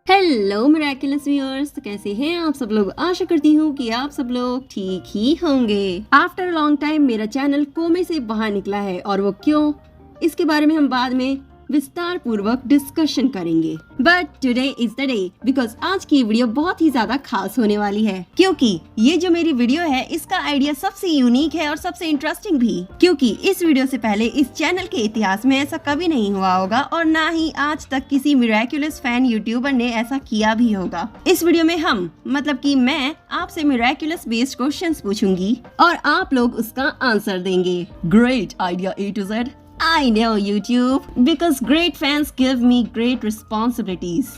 Hello miraculous viewers, तो कैसे हैं आप सब लोग। आशा करती हूँ कि आप सब लोग ठीक ही होंगे। आफ्टर लॉन्ग टाइम मेरा चैनल कोमे से बाहर निकला है और वो क्यों, इसके बारे में हम बाद में विस्तार पूर्वक डिस्कशन करेंगे। But today is the day because आज की वीडियो बहुत ही ज्यादा खास होने वाली है, क्योंकि ये जो मेरी वीडियो है इसका आइडिया सबसे यूनिक है और सबसे इंटरेस्टिंग भी, क्योंकि इस वीडियो से पहले इस चैनल के इतिहास में ऐसा कभी नहीं हुआ होगा और ना ही आज तक किसी मिरेकुलस फैन यूट्यूबर ने ऐसा किया भी होगा। इस वीडियो में हम मतलब कि मैं आपसे मिरेकुलस बेस्ड क्वेश्चंस पूछूंगी और आप लोग उसका आंसर देंगे। Great idea A to Z। I know YouTube because great fans give me great responsibilities।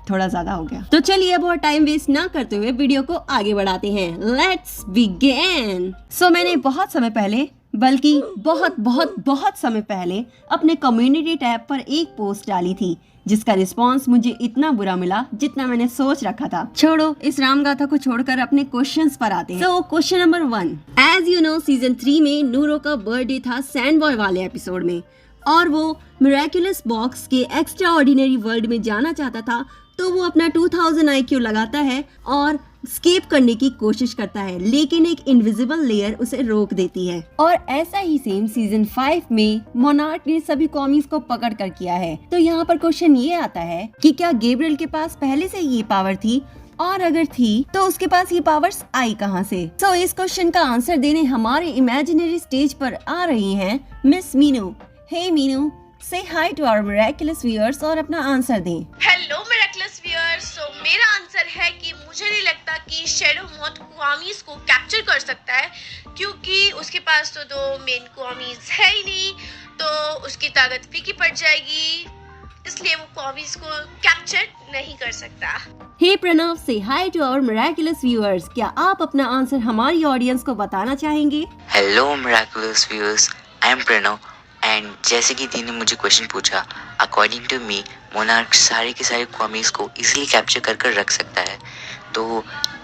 थोड़ा ज्यादा हो गया, तो चलिए अब और टाइम वेस्ट ना करते हुए वीडियो को आगे बढ़ाते हैं। Let's begin. सो मैंने बहुत समय पहले, बल्कि बहुत समय पहले अपने कम्युनिटी टैब पर एक पोस्ट डाली थी जिसका रिस्पांस मुझे इतना बुरा मिला जितना मैंने सोच रखा था। छोड़ो, इस रामगाथा को छोड़कर अपने क्वेश्चंस पर आते हैं। So question number 1, as you know season 3 में नूरो का बर्थडे था सैंड बॉय वाले एपिसोड में और वो मिरेकुलस बॉक्स के एक्स्ट्रा ऑर्डिनरी वर्ल्ड में जाना चाहता था, तो वो अपना 2000 IQ लगाता है और स्केप करने की कोशिश करता है, लेकिन एक इनविजिबल लेयर उसे रोक देती है। और ऐसा ही सेम सीजन 5 में मोनार्क ने सभी कॉमीज को पकड़ कर किया है। तो यहाँ पर क्वेश्चन ये आता है कि क्या गैब्रियल के पास पहले से ये पावर थी, और अगर थी तो उसके पास ये पावर्स आई कहाँ से। सो इस क्वेश्चन का आंसर देने हमारे इमेजिनरी स्टेज पर आ रही हैं miss Meenu. Hey Meenu, say hi to our miraculous viewers और अपना आंसर दें। Hello miraculous viewers. सो मेरा आंसर है कि मुझे नहीं लगता कि शैडो मोथ क्वामीज को कैप्चर कर सकता है, क्योंकि उसके पास तो दो मेन क्वामीज है ही नहीं, तो उसकी ताकत फीकी पड़ जाएगी, इसलिए वो क्वामीज को कैप्चर नहीं कर सकता। Hey Pranav, say hi to our miraculous viewers. क्या आप अपना आंसर हमारी ऑडियंस को बताना चाहेंगे? Hello miraculous viewers, I am Pranav and जैसे कि दी ने मुझे क्वेश्चन पूछा, अकॉर्डिंग टू मी मोनार्क सारे के सारे क्वामीज को इजीली कैप्चर कर रख सकता है। तो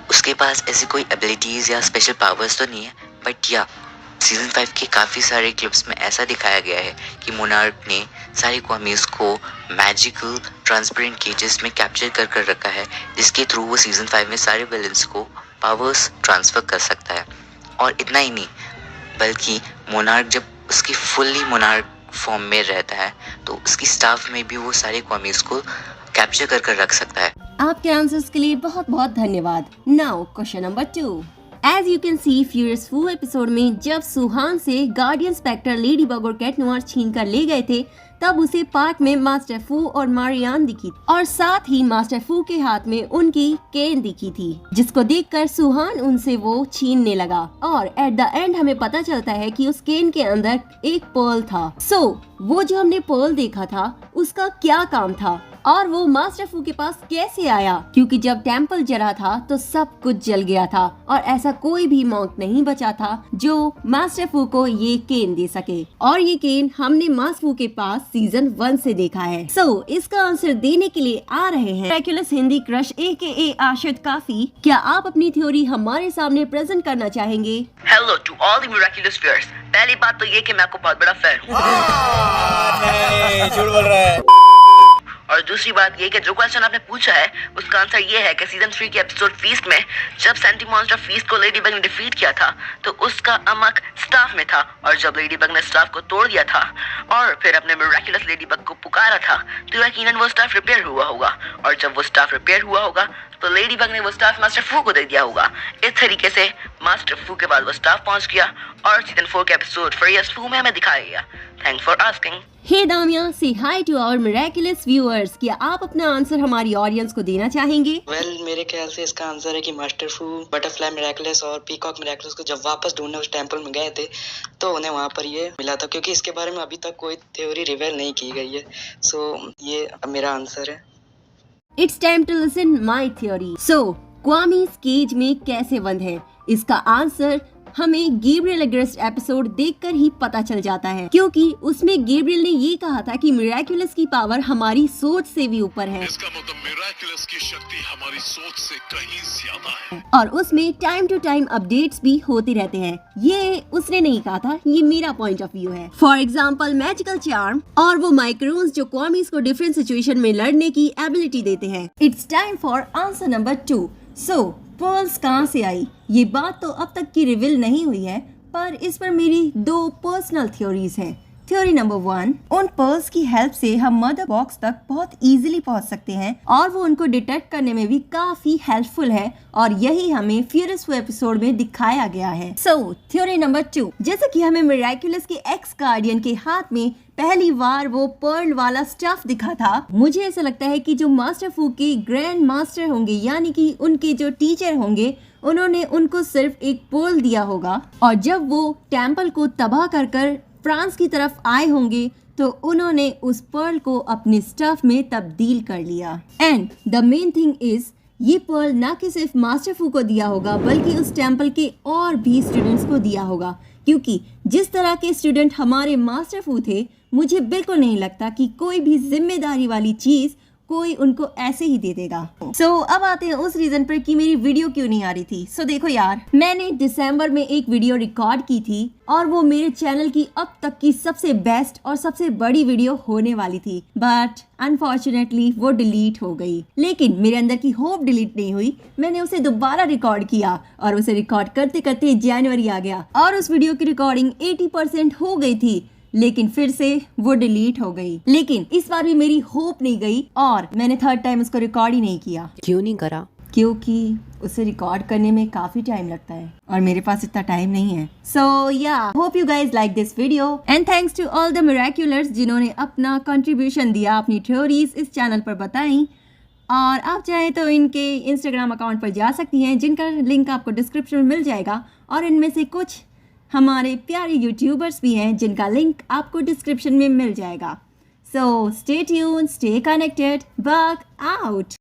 उसके पास ऐसी कोई एबिलिटीज़ या स्पेशल पावर्स तो नहीं है, बट या सीजन 5 के काफ़ी सारे क्लिप्स में ऐसा दिखाया गया है कि मोनार्क ने सारे क्वामीज को मैजिकल ट्रांसपेरेंट केजेस में कैप्चर कर रखा है, जिसके थ्रू वो सीजन 5 में सारे विलेंस को पावर्स ट्रांसफ़र कर सकता है। और इतना ही नहीं, बल्कि मोनार्क जब उसकी फुल्ली मोनार्क फॉर्म में रहता है तो उसकी स्टाफ में भी वो सारे क्वामीज को कैप्चर कर रख सकता है। आपके आंसर्स के लिए बहुत बहुत धन्यवाद। Now question number 2। As you can see furious Fu episode में जब सुहान से गार्डियन स्पेक्टर लेडी बग और कैट नोयर छीन कर ले गए थे, तब उसे पार्क में मास्टर फू और मारियान दिखी और साथ ही मास्टर फू के हाथ में उनकी केन दिखी थी, जिसको देखकर सुहान उनसे वो छीनने लगा। और एट द एंड हमें पता चलता है कि उस केन के अंदर एक पर्ल था। सो वो जो हमने पर्ल देखा था उसका क्या काम था और वो मास्टर फू के पास कैसे आया, क्योंकि जब टेम्पल जला था तो सब कुछ जल गया था और ऐसा कोई भी मॉन्क नहीं बचा था जो मास्टर फू को ये केन दे सके। और ये केन हमने मास्टर फू के पास सीजन 1 से देखा है। सो इसका आंसर देने के लिए आ रहे हैं मिरेकुलस हिंदी क्रश AKA आशिद काफी। क्या आप अपनी थ्योरी हमारे सामने प्रेजेंट करना चाहेंगे? Hello to all the miraculous viewers. पहली बात तो ये कि मैं आपको बहुत बड़ा फैन हूँ। नहीं, झूठ बोल रहा है। और दूसरी बात ये कि जो क्वेश्चन आपने पूछा है उसका आंसर ये है कि सीजन 3 के एपिसोड फीस्ट में जब सेंटी मॉन्स्टर फीस्ट को लेडी बग ने डिफीट किया था तो उसका अमक स्टाफ में था, और जब लेडी बग ने स्टाफ को तोड़ दिया था और फिर अपने मिरेकुलस लेडी बग को पुकारा था तो यकीनन वो स्टाफ रिपेयर हुआ होगा, और जब वो स्टाफ रिपेयर हुआ होगा तो लेडी बग ने वो स्टाफ मास्टर फू को दे दिया होगा। इस तरीके से मास्टर फू के बाद वो स्टाफ पहुंच गया और सीजन 4 के एपिसोड फ्यूरियस फू में हमें दिखाया गया। Thanks for asking. Hey Damiya, say hi to our miraculous viewers. क्या आप अपना आंसर हमारी ऑडियंस को देना चाहेंगे? मेरे ख्याल से इसका आंसर है कि मास्टर फू बटरफ्लाई मिरेकुलस और पीकॉक मिरेकुलस को जब वापस ढूंढने उस टेंपल में गए थे तो उन्हें वहां पर ये मिला था, क्योंकि इसके बारे में अभी तक कोई थ्योरी रिवील नहीं की गई है। सो ये मेरा आंसर है। It's time to listen my theory. So kwamis cage में कैसे बंद है? इसका आंसर हमें गैब्रियल अगेंस्ट एपिसोड देखकर ही पता चल जाता है, क्योंकि उसमें गैब्रियल ने ये कहा था कि मिरेकुलस की पावर हमारी सोच से भी ऊपर है। इसका मतलब मिरेकुलस की शक्ति हमारी सोच से कहीं ज्यादा है। और उसमें टाइम टू टाइम अपडेट्स भी होते रहते हैं। ये उसने नहीं कहा था, ये मेरा पॉइंट ऑफ व्यू है। फॉर एग्जाम्पल मैजिकल चार्म और वो माइक्रोन्स जो क्वामीज को डिफरेंट सिचुएशन में लड़ने की एबिलिटी देते हैं। It's time for answer number 2। So pearls कहाँ से आई? ये बात तो अब तक की रिवील नहीं हुई है, पर इस पर मेरी 2 पर्सनल थ्योरीज हैं। थ्योरी नंबर 1, उन पर्ल्स की हेल्प से हम मदर बॉक्स तक बहुत इजीली पहुंच सकते हैं और वो उनको डिटेक्ट करने में भी काफी हेल्पफुल है, और यही हमें फ्यूरियस एपिसोड में दिखाया गया है। सो थ्योरी नंबर 2, जैसे कि हमें मिरेकुलस के एक्स गार्डियन के हाथ में पहली बार वो पर्ल वाला स्टफ दिखा था, मुझे ऐसा लगता है कि जो मास्टर फू के ग्रैंड मास्टर होंगे, यानी कि उनके जो टीचर होंगे, उन्होंने उनको सिर्फ एक पर्ल दिया होगा, और जब वो टेम्पल को तबाह कर कर फ्रांस की तरफ आए होंगे तो उन्होंने उस पर्ल को अपने स्टफ में तब्दील कर लिया। And the main thing is, ये पर्ल ना कि सिर्फ मास्टर फू को दिया होगा, बल्कि उस टेम्पल के और भी स्टूडेंट्स को दिया होगा, क्योंकि जिस तरह के स्टूडेंट हमारे मास्टर फू थे, मुझे बिल्कुल नहीं लगता कि कोई भी जिम्मेदारी वाली चीज कोई उनको ऐसे ही दे देगा। अब आते हैं उस रीजन पर कि मेरी वीडियो क्यों नहीं आ रही थी। देखो यार, मैंने दिसंबर में एक वीडियो रिकॉर्ड की थी और वो मेरे चैनल की अब तक की सबसे बेस्ट और सबसे बड़ी वीडियो होने वाली थी, बट अनफॉर्चुनेटली वो डिलीट हो गई। लेकिन मेरे अंदर की होप डिलीट नहीं हुई, मैंने उसे दोबारा रिकॉर्ड किया और उसे रिकॉर्ड करते करते जनवरी आ गया और उस वीडियो की रिकॉर्डिंग 80% हो गई थी, लेकिन फिर से वो डिलीट हो गई। लेकिन इस बार भी मेरी होप नहीं गई और मैंने थर्ड टाइम उसको रिकॉर्ड ही नहीं किया। क्यों नहीं करा? क्योंकि उसे रिकॉर्ड करने में काफी टाइम लगता है और मेरे पास इतना टाइम नहीं है। So ya, hope you guys like this video and thanks to all the miraculers जिन्होंने अपना कंट्रीब्यूशन दिया, अपनी थ्योरीज इस चैनल पर बताई। और आप चाहें तो इनके इंस्टाग्राम अकाउंट पर जा सकती हैं, जिनका लिंक आपको डिस्क्रिप्शन में मिल जाएगा, और इनमें से कुछ हमारे प्यारे यूट्यूबर्स भी हैं जिनका लिंक आपको डिस्क्रिप्शन में मिल जाएगा। So stay tune, stay connected, bug out.